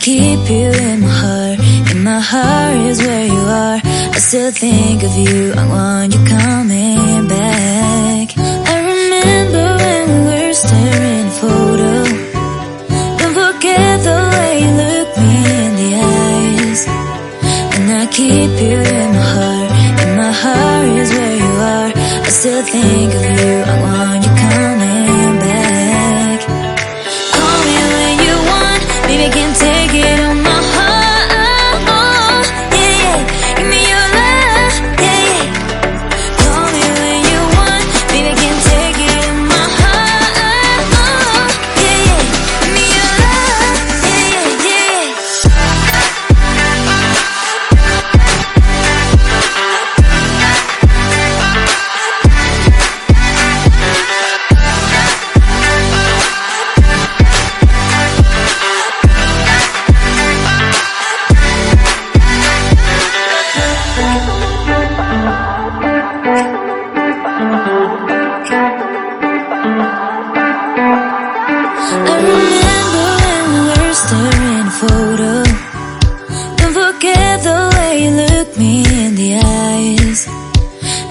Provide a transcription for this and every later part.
keep you in my heart. In my heart is where you are. I still think of you, I want you coming back. I remember when we were staring at a photo. Don't forget the way you look me in the eyes. And I keep you in my heart. In my heart is where you are. I still think of you, I want you coming back. Call me when you want, baby, I can't take it on my heart. Yeah, yeah, give me your love, yeah, yeah. Call me when you want, baby, I can't take it on my heart. Yeah, yeah, give me your love, yeah, yeah, yeah. I remember when we were staring at a photo. Don't forget the way you look me in the eyes.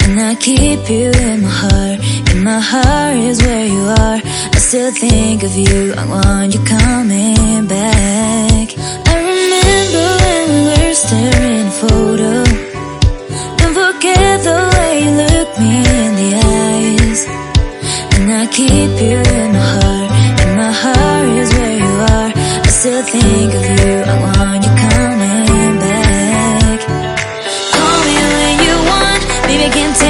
And I keep you in my heart. In my heart is where you are. I still think of you, I want you coming back. I remember when we were staring at a photo. Don't forget the way you look me in the eyes. And I keep you in my heart. In my heart is where you are. I still think of you, I want you coming back. Call me when you want, baby, I can't take